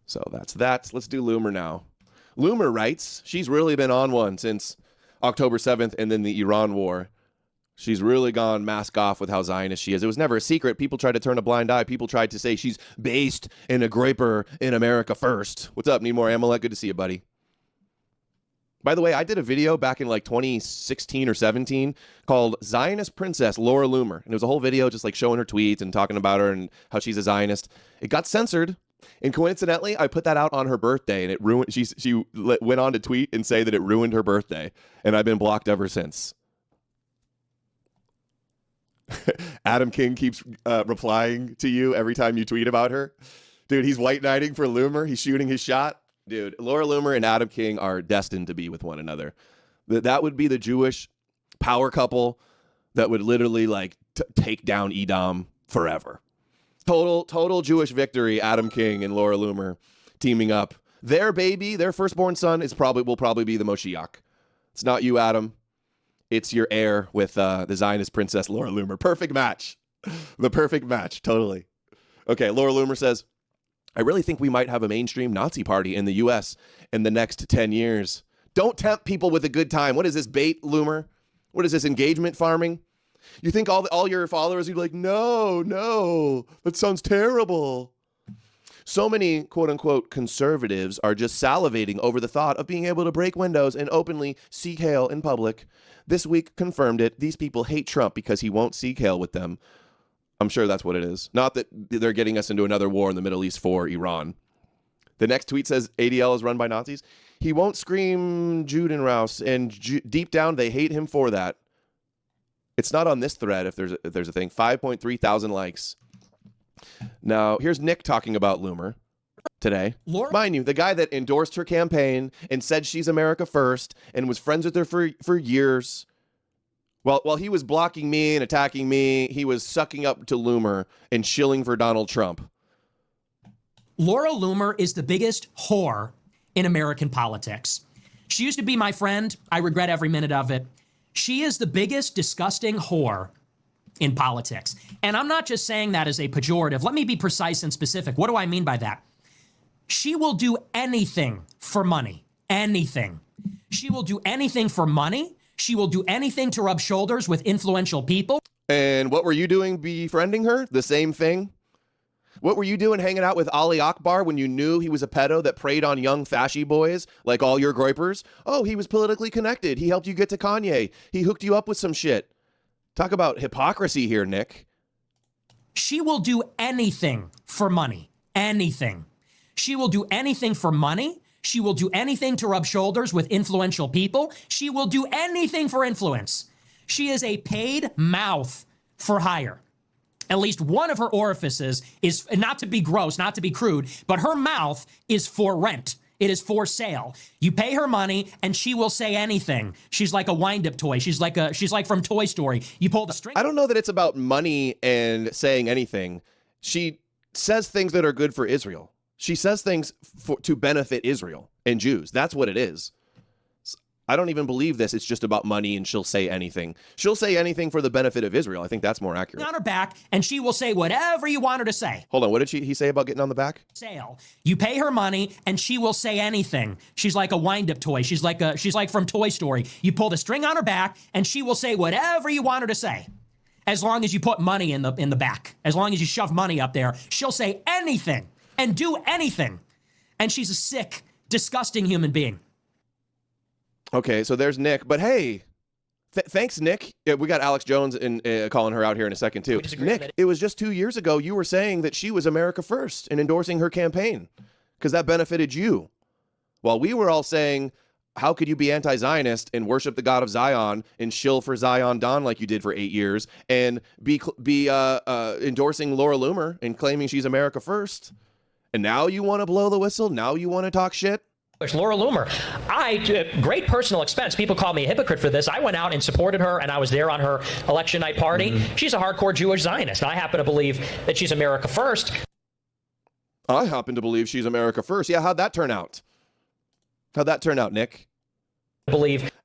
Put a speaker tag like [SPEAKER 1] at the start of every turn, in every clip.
[SPEAKER 1] So that's that. Let's do Loomer now. Loomer writes, she's really been on one since October 7th and then the Iran war. She's really gone mask off with how Zionist she is. It was never a secret. People tried to turn a blind eye. People tried to say she's based in a graper in America first. What's up, Nemor Amalek? Good to see you, buddy. By the way, I did a video back in like 2016 or 17 called Zionist Princess Laura Loomer. And it was a whole video just like showing her tweets and talking about her and how she's a Zionist. It got censored. And coincidentally, I put that out on her birthday and it ruined, she went on to tweet and say that it ruined her birthday. And I've been blocked ever since. Adam King keeps replying to you every time you tweet about her. Dude, he's white knighting for Loomer. He's shooting his shot. Dude, Laura Loomer and Adam King are destined to be with one another. That would be the Jewish power couple that would literally like take down Edom forever. Total Jewish victory. Adam King and Laura Loomer teaming up. Their baby, their firstborn son, will probably be the Moshiach. It's not you, Adam. It's your heir with the Zionist princess Laura Loomer. Perfect match. The perfect match. Totally. Okay, Laura Loomer says, I really think we might have a mainstream Nazi party in the U.S. in the next 10 years. Don't tempt people with a good time. What is this, bait, Loomer? What is this, engagement farming? You think all your followers would be like, no, that sounds terrible. So many quote-unquote conservatives are just salivating over the thought of being able to break windows and openly seek hail in public. This week confirmed it. These people hate Trump because he won't seek hail with them. I'm sure that's what it is. Not that they're getting us into another war in the Middle East for Iran. The next tweet says ADL is run by Nazis. He won't scream Judenraus, and deep down they hate him for that. It's not on this thread if there's a thing. 5.3 thousand likes. Now, here's Nick talking about Loomer today. Mind you, the guy that endorsed her campaign and said she's America first and was friends with her for years. While he was blocking me and attacking me, he was sucking up to Loomer and shilling for Donald Trump.
[SPEAKER 2] Laura Loomer is the biggest whore in American politics. She used to be my friend. I regret every minute of it. She is the biggest disgusting whore in politics. And I'm not just saying that as a pejorative. Let me be precise and specific. What do I mean by that? She will do anything for money. Anything. She will do anything for money. She will do anything to rub shoulders with influential people.
[SPEAKER 1] And what were you doing befriending her? The same thing? What were you doing hanging out with Ali Akbar when you knew he was a pedo that preyed on young fashy boys like all your groypers? Oh, he was politically connected. He helped you get to Kanye. He hooked you up with some shit. Talk about hypocrisy here, Nick.
[SPEAKER 2] She will do anything for money. Anything. She will do anything for money. She will do anything to rub shoulders with influential people. She will do anything for influence. She is a paid mouth for hire. At least one of her orifices is, not to be gross, not to be crude, but her mouth is for rent. It is for sale. You pay her money and she will say anything. She's like a wind-up toy. She's like from Toy Story. You pull the string.
[SPEAKER 1] I don't know that it's about money and saying anything. She says things that are good for Israel. She says things to benefit Israel and Jews. That's what it is. I don't even believe this. It's just about money and she'll say anything. She'll say anything for the benefit of Israel. I think that's more accurate.
[SPEAKER 2] On her back, and she will say whatever you want her to say.
[SPEAKER 1] Hold on. What did he say about getting on the back?
[SPEAKER 2] Sale. You pay her money and she will say anything. She's like a wind-up toy. She's like from Toy Story. You pull the string on her back and she will say whatever you want her to say. As long as you put money in the back. As long as you shove money up there, she'll say anything and do anything. And she's a sick, disgusting human being.
[SPEAKER 1] Okay, so there's Nick. But hey, thanks, Nick. Yeah, we got Alex Jones calling her out here in a second, too. Nick, it was just 2 years ago you were saying that she was America first and endorsing her campaign because that benefited you. While we were all saying, how could you be anti-Zionist and worship the God of Zion and shill for Zion Don like you did for 8 years and be endorsing Laura Loomer and claiming she's America first? And now you want to blow the whistle? Now you want to talk shit?
[SPEAKER 3] Laura Loomer, great personal expense. People call me a hypocrite for this. I went out and supported her, and I was there on her election night party. Mm-hmm. She's a hardcore Jewish Zionist. I happen to believe that she's America first.
[SPEAKER 1] I happen to believe she's America first. Yeah, how'd that turn out? How'd that turn out, Nick?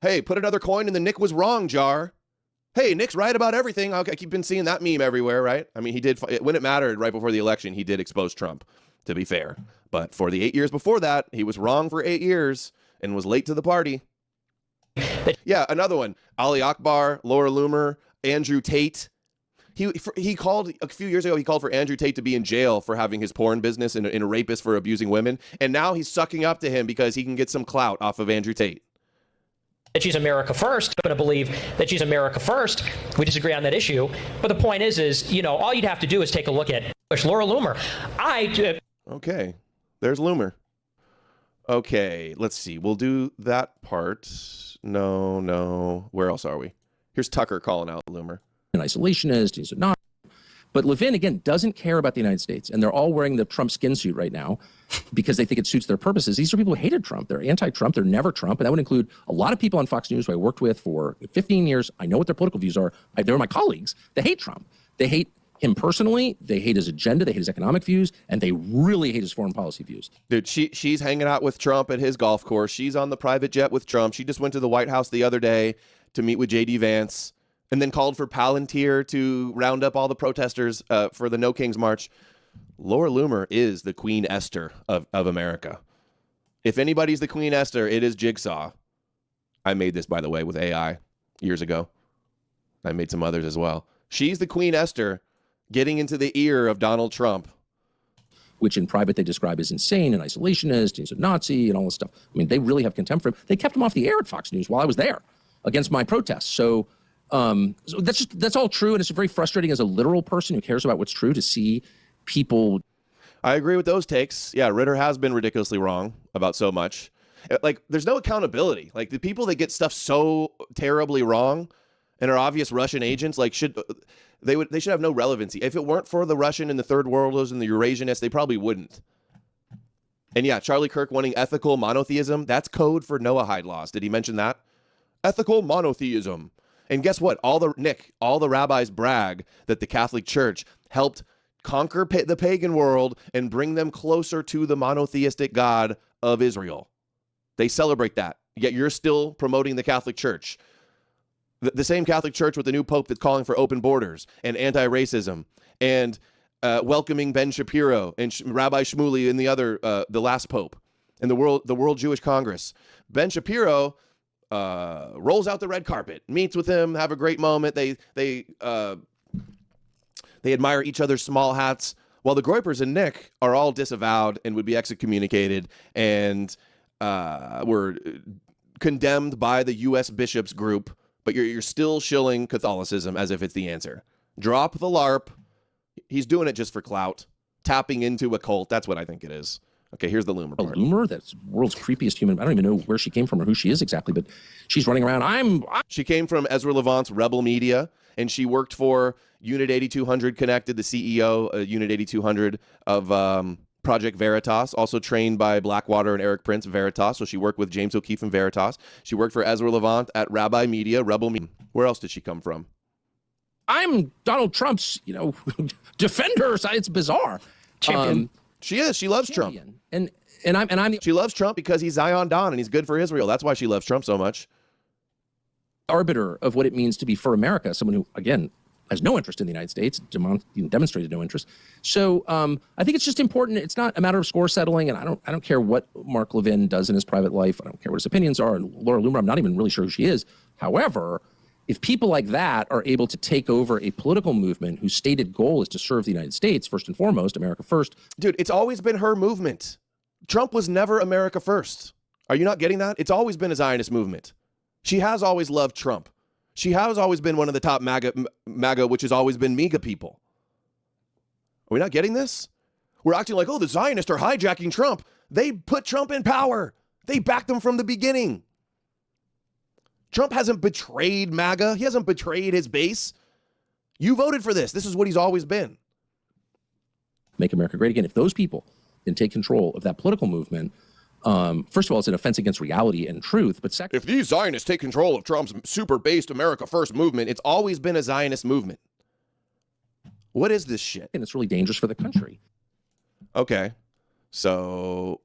[SPEAKER 1] Hey, put another coin in the Nick was wrong jar. Hey, Nick's right about everything. Okay, I keep been seeing that meme everywhere, right? I mean, he did, when it mattered right before the election, he did expose Trump. to be fair. But for the 8 years before that, he was wrong for 8 years and was late to the party. Yeah, another one. Ali Akbar, Laura Loomer, Andrew Tate. He called a few years ago, he called for Andrew Tate to be in jail for having his porn business and a rapist for abusing women. And now he's sucking up to him because he can get some clout off of Andrew Tate.
[SPEAKER 3] That she's America first. I'm going to believe that she's America first. We disagree on that issue. But the point is, you know, all you'd have to do is take a look at Laura Loomer.
[SPEAKER 1] Okay, there's Loomer. Okay, let's see. We'll do that part. No. Where else are we? Here's Tucker calling out Loomer.
[SPEAKER 4] An isolationist, he's not. But Levin, again, doesn't care about the United States. And they're all wearing the Trump skin suit right now because they think it suits their purposes. These are people who hated Trump. They're anti-Trump. They're never Trump. And that would include a lot of people on Fox News who I worked with for 15 years. I know what their political views are. They're my colleagues. They hate Trump. They hate him personally. They hate his agenda. They hate his economic views. And they really hate his foreign policy views.
[SPEAKER 1] Dude, she's hanging out with Trump at his golf course. She's on the private jet with Trump. She just went to the White House the other day to meet with J.D. Vance. And then called for Palantir to round up all the protesters for the No Kings March. Laura Loomer is the Queen Esther of America. If anybody's the Queen Esther, it is Jigsaw. I made this, by the way, with AI years ago. I made some others as well. She's the Queen Esther getting into the ear of Donald Trump.
[SPEAKER 4] Which in private they describe as insane and isolationist. He's a Nazi and all this stuff. I mean, they really have contempt for him. They kept him off the air at Fox News while I was there against my protests. So that's all true, and it's very frustrating as a literal person who cares about what's true to see people.
[SPEAKER 1] I agree with those takes. Yeah, Ritter has been ridiculously wrong about so much. Like, there's no accountability. Like, the people that get stuff so terribly wrong and are obvious Russian agents, like, should have no relevancy. If it weren't for the Russian and the Third Worlders and the Eurasianists, they probably wouldn't. And yeah, Charlie Kirk wanting ethical monotheism, that's code for Noahide laws. Did he mention that? Ethical monotheism. And guess what? All the rabbis brag that the Catholic Church helped conquer the pagan world and bring them closer to the monotheistic God of Israel. They celebrate that. Yet you're still promoting the Catholic Church. The same Catholic Church with the new Pope that's calling for open borders and anti-racism and welcoming Ben Shapiro and Rabbi Shmuley and the last Pope and the World Jewish Congress. Ben Shapiro rolls out the red carpet, meets with him, have a great moment. They admire each other's small hats, while the Groypers and Nick are all disavowed and would be excommunicated and were condemned by the U.S. bishops group. But you're still shilling Catholicism as if it's the answer. Drop the LARP. He's doing it just for clout, tapping into a cult. That's what I think it is. Okay, here's the Loomer part.
[SPEAKER 4] Loomer, that's world's creepiest human. I don't even know where she came from or who she is exactly, but she's running around.
[SPEAKER 1] She came from Ezra Levant's Rebel Media, and she worked for Unit 8200 Connected, the CEO of Unit 8200 of Project Veritas, also trained by Blackwater and Eric Prince, Veritas. So she worked with James O'Keefe and Veritas. She worked for Ezra Levant at Rabbi Media, Rebel Media. Where else did she come from?
[SPEAKER 4] I'm Donald Trump's, defender. It's bizarre.
[SPEAKER 1] She is. She loves Trump.
[SPEAKER 4] And I'm
[SPEAKER 1] She loves Trump because he's Zion Don and he's good for Israel. That's why she loves Trump so much.
[SPEAKER 4] Arbiter of what it means to be for America, someone who, again, has no interest in the United States, demonstrated no interest. So I think it's just important. It's not a matter of score settling, and I don't care what Mark Levin does in his private life. I don't care what his opinions are. And Laura Loomer, I'm not even really sure who she is. However, if people like that are able to take over a political movement whose stated goal is to serve the United States, first and foremost, America first.
[SPEAKER 1] Dude, it's always been her movement. Trump was never America first. Are you not getting that? It's always been a Zionist movement. She has always loved Trump. She has always been one of the top MAGA, which has always been MEGA people. Are we not getting this? We're acting like, oh, the Zionists are hijacking Trump. They put Trump in power. They backed him from the beginning. Trump hasn't betrayed MAGA. He hasn't betrayed his base. You voted for this. This is what he's always been.
[SPEAKER 4] Make America great again. If those people can take control of that political movement, first of all, it's an offense against reality and truth. But second,
[SPEAKER 1] if these Zionists take control of Trump's super-based America First movement, it's always been a Zionist movement. What is this shit?
[SPEAKER 4] And it's really dangerous for the country.
[SPEAKER 1] Okay. So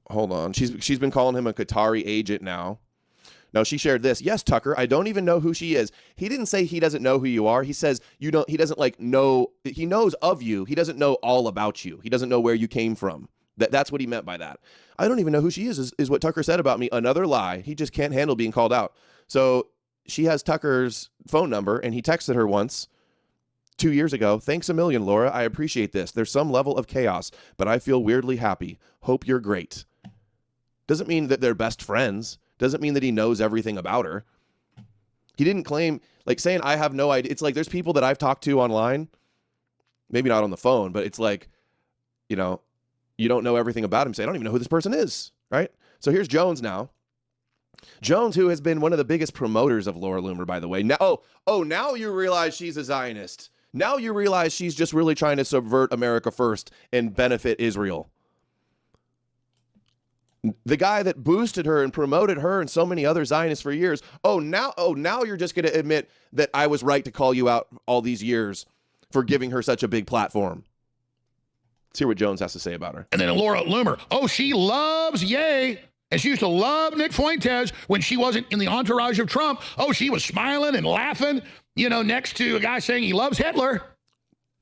[SPEAKER 1] hold on. She's been calling him a Qatari agent now. Now, she shared this. Yes, Tucker, I don't even know who she is. He didn't say he doesn't know who you are. He says he doesn't like know, he knows of you. He doesn't know all about you. He doesn't know where you came from. That's what he meant by that. I don't even know who she is what Tucker said about me. Another lie. He just can't handle being called out. So she has Tucker's phone number, and he texted her once 2 years ago. Thanks a million, Laura. I appreciate this. There's some level of chaos, but I feel weirdly happy. Hope you're great. Doesn't mean that they're best friends. Doesn't mean that he knows everything about her. He didn't claim, like saying, I have no idea. It's like there's people that I've talked to online, maybe not on the phone, but it's like, you know, you don't know everything about him. Say, I don't even know who this person is, right? So here's Jones now. Jones, who has been one of the biggest promoters of Laura Loomer, by the way. Now, now you realize she's a Zionist. Now you realize she's just really trying to subvert America first and benefit Israel. The guy that boosted her and promoted her and so many other Zionists for years. Now you're just going to admit that I was right to call you out all these years for giving her such a big platform. Let's hear what Jones has to say about her.
[SPEAKER 5] And then Laura Loomer. She loves Ye. And she used to love Nick Fuentes when she wasn't in the entourage of Trump. She was smiling and laughing, next to a guy saying he loves Hitler.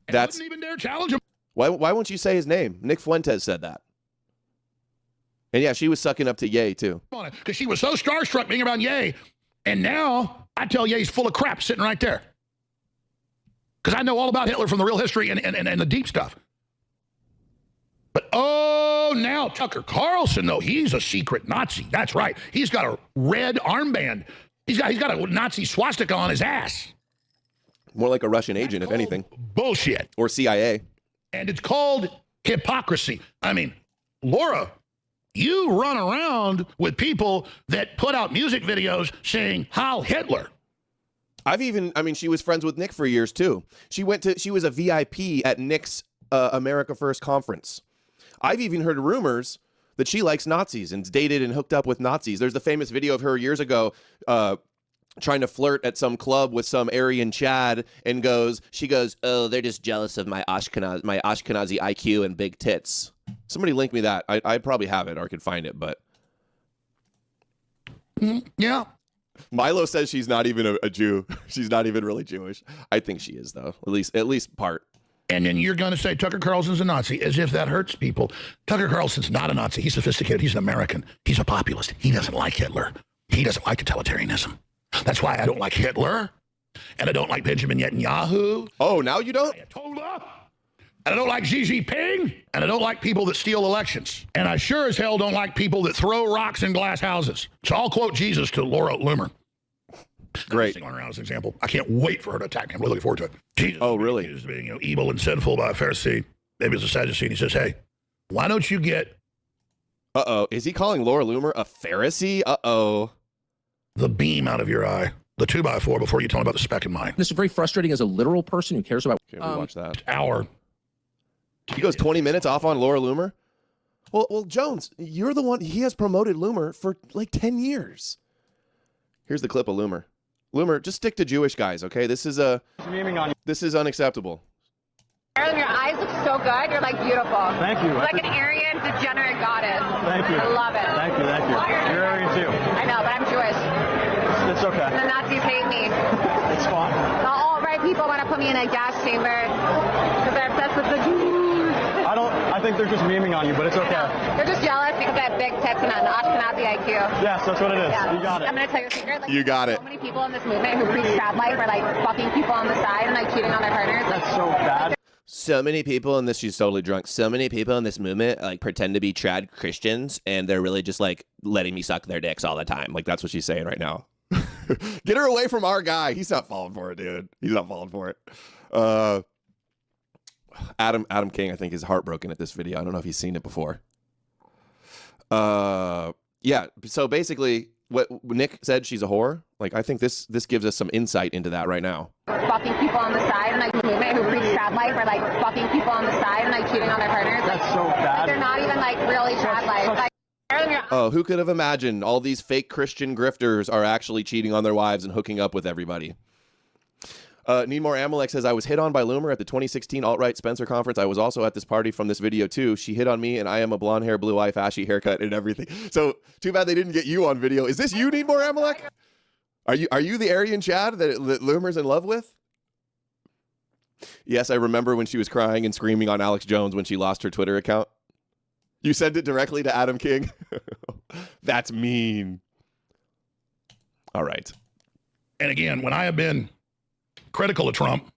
[SPEAKER 5] And
[SPEAKER 1] That's
[SPEAKER 5] wouldn't even dare challenge him.
[SPEAKER 1] Why won't you say his name? Nick Fuentes said that. And yeah, she was sucking up to Ye too.
[SPEAKER 5] Because she was so starstruck being around Ye. And now I tell Ye's full of crap sitting right there. Because I know all about Hitler from the real history and the deep stuff. But now Tucker Carlson, though, he's a secret Nazi. That's right. He's got a red armband. He's got a Nazi swastika on his ass.
[SPEAKER 1] More like a Russian agent, if anything.
[SPEAKER 5] Bullshit.
[SPEAKER 1] Or CIA. And
[SPEAKER 5] it's called hypocrisy. I mean, Laura, you run around with people that put out music videos saying Heil Hitler.
[SPEAKER 1] She was friends with Nick for years too. She was a VIP at Nick's America First conference. I've even heard rumors that she likes Nazis and dated and hooked up with Nazis. There's the famous video of her years ago trying to flirt at some club with some Aryan Chad and she goes, oh, they're just jealous of my Ashkenazi IQ and big tits. Somebody link me that. I probably have it or could find it, but.
[SPEAKER 5] Yeah.
[SPEAKER 1] Milo says she's not even a Jew. She's not even really Jewish. I think she is, though, at least part.
[SPEAKER 5] And then you're going to say Tucker Carlson's a Nazi, as if that hurts people. Tucker Carlson's not a Nazi. He's sophisticated. He's an American. He's a populist. He doesn't like Hitler. He doesn't like totalitarianism. That's why I don't like Hitler, and I don't like Benjamin Netanyahu.
[SPEAKER 1] Oh, now you don't?
[SPEAKER 5] Ayatollah. And I don't like Xi Jinping, and I don't like people that steal elections. And I sure as hell don't like people that throw rocks in glass houses. So I'll quote Jesus to Laura Loomer.
[SPEAKER 1] Great.
[SPEAKER 5] Going around as an example. I can't wait for her to attack me. I'm really looking forward to it. Jesus
[SPEAKER 1] really?
[SPEAKER 5] Is being evil and sinful by a Pharisee. Maybe it's a Sadducee. And he says, hey, why don't you get...
[SPEAKER 1] Is he calling Laura Loomer a Pharisee?
[SPEAKER 5] The beam out of your eye. The 2x4 before you tell him about the speck in mine.
[SPEAKER 4] This is very frustrating as a literal person who cares about...
[SPEAKER 1] Can't we watch that?
[SPEAKER 5] Hour.
[SPEAKER 1] He goes 20 minutes off on Laura Loomer? Well, Jones, you're the one... He has promoted Loomer for like 10 years. Here's the clip of Loomer. Loomer, just stick to Jewish guys, okay? This is unacceptable.
[SPEAKER 6] Carolyn, your eyes look so good. You're like beautiful.
[SPEAKER 7] Thank you.
[SPEAKER 6] Like an Aryan degenerate goddess.
[SPEAKER 7] Thank you.
[SPEAKER 6] I love it.
[SPEAKER 7] Thank you. You're Aryan too.
[SPEAKER 6] I know, but I'm Jewish.
[SPEAKER 7] It's okay.
[SPEAKER 6] And the Nazis hate me.
[SPEAKER 7] It's fine.
[SPEAKER 6] The alt-right people want to put me in a gas chamber because they're obsessed with the Jews.
[SPEAKER 7] I think they're just memeing on you, but it's okay.
[SPEAKER 6] No, they're just jealous because I have big tits and an Ashkenazi IQ.
[SPEAKER 7] Yes, that's what it is.
[SPEAKER 6] Yeah.
[SPEAKER 7] You got it.
[SPEAKER 6] I'm going to tell you a secret. Like,
[SPEAKER 1] You got it.
[SPEAKER 6] So many people in this movement who preach trad life are like fucking people on the side and like cheating on their partners.
[SPEAKER 7] That's so bad.
[SPEAKER 1] So many people in this, she's totally drunk. So many people in this movement like pretend to be trad Christians and they're really just like letting me suck their dicks all the time. Like that's what she's saying right now. Get her away from our guy. He's not falling for it, dude. He's not falling for it. Adam King, I think, is heartbroken at this video. I don't know if he's seen it before. Yeah. So basically, what Nick said, she's a whore. Like, I think this gives us some insight into that right now.
[SPEAKER 6] Fucking people on the side and like movement who preach trad life are like fucking people on the side and like cheating on their partners.
[SPEAKER 7] That's so bad.
[SPEAKER 6] Like, they're not even like really trad life. Like,
[SPEAKER 1] oh, who could have imagined all these fake Christian grifters are actually cheating on their wives and hooking up with everybody? Need More Amalek says, I was hit on by Loomer at the 2016 Alt-Right Spencer Conference. I was also at this party from this video too. She hit on me and I am a blonde hair, blue eye, fashy haircut and everything. So too bad they didn't get you on video. Is this you, Need More Amalek? Are you the Aryan Chad that Loomer's in love with? Yes, I remember when she was crying and screaming on Alex Jones when she lost her Twitter account. You sent it directly to Adam King? That's mean. All right.
[SPEAKER 5] And again, when I have been critical of Trump,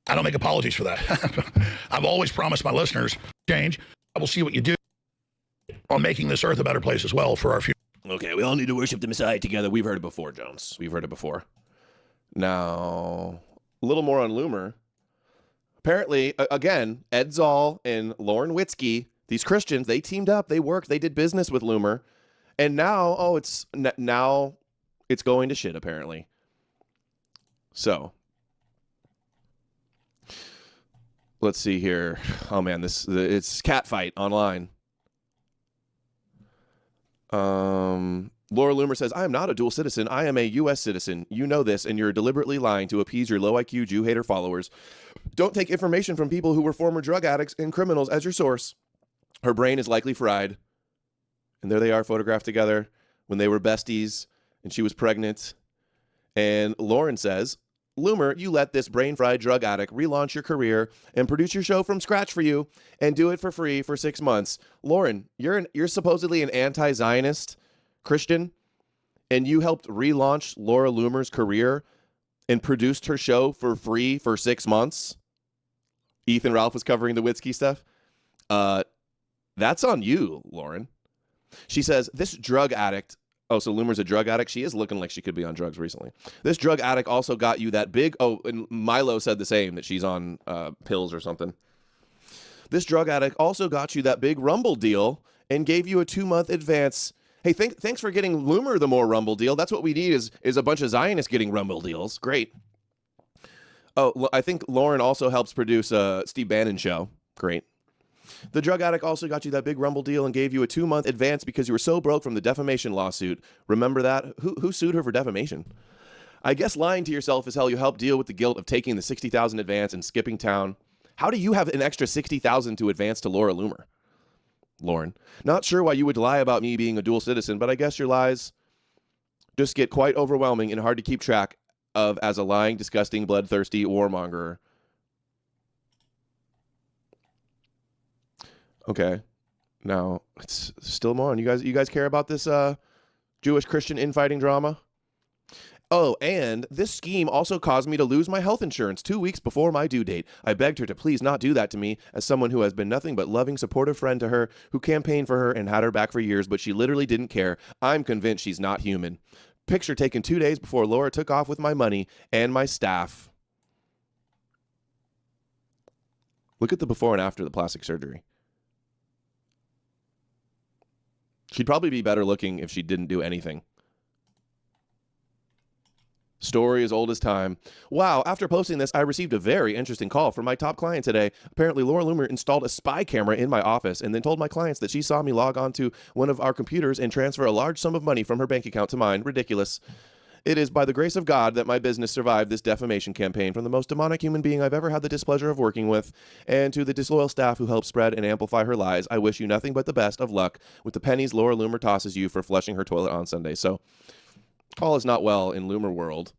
[SPEAKER 5] I don't make apologies for that. I've always promised my listeners change. I will see what you do on making this earth a better place as well for our future.
[SPEAKER 1] Okay, we all need to worship the Messiah together. We've heard it before, Jones. We've heard it before. Now, a little more on Loomer. Apparently, again, Ed Zoll and Lauren Witzke, these Christians, they teamed up, they worked, they did business with Loomer. And now, now it's going to shit, apparently. So, let's see here. Oh, man, it's catfight online. Laura Loomer says, I am not a dual citizen. I am a U.S. citizen. You know this, and you're deliberately lying to appease your low IQ Jew hater followers. Don't take information from people who were former drug addicts and criminals as your source. Her brain is likely fried. And there they are photographed together when they were besties and she was pregnant. And Lauren says, Loomer, you let this brain-fried drug addict relaunch your career and produce your show from scratch for you and do it for free for 6 months. Lauren, you're supposedly an anti-Zionist Christian, and you helped relaunch Laura Loomer's career and produced her show for free for 6 months. Ethan Ralph was covering the Witzke stuff. That's on you, Lauren. She says, this drug addict... Oh, so Loomer's a drug addict? She is looking like she could be on drugs recently. This drug addict also got you that big... Oh, and Milo said the same, that she's on pills or something. This drug addict also got you that big Rumble deal and gave you a 2-month advance. Hey, thanks for getting Loomer the more Rumble deal. That's what we need is a bunch of Zionists getting Rumble deals. Great. Oh, I think Lauren also helps produce Steve Bannon show. Great. The drug addict also got you that big Rumble deal and gave you a 2-month advance because you were so broke from the defamation lawsuit. Remember that? Who sued her for defamation? I guess lying to yourself is how you help deal with the guilt of taking the $60,000 advance and skipping town. How do you have an extra $60,000 to advance to Laura Loomer? Lauren, not sure why you would lie about me being a dual citizen, but I guess your lies just get quite overwhelming and hard to keep track of as a lying, disgusting, bloodthirsty warmonger. Okay, now it's still more on. You guys care about this Jewish Christian infighting drama? Oh, and this scheme also caused me to lose my health insurance 2 weeks before my due date. I begged her to please not do that to me, as someone who has been nothing but loving, supportive friend to her, who campaigned for her and had her back for years, but she literally didn't care. I'm convinced she's not human. Picture taken 2 days before Laura took off with my money and my staff. Look at the before and after the plastic surgery. She'd probably be better looking if she didn't do anything. Story as old as time. Wow, after posting this, I received a very interesting call from my top client today. Apparently, Laura Loomer installed a spy camera in my office and then told my clients that she saw me log on to one of our computers and transfer a large sum of money from her bank account to mine. Ridiculous. It is by the grace of God that my business survived this defamation campaign from the most demonic human being I've ever had the displeasure of working with. And to the disloyal staff who helped spread and amplify her lies, I wish you nothing but the best of luck with the pennies Laura Loomer tosses you for flushing her toilet on Sunday. So, all is not well in Loomer world.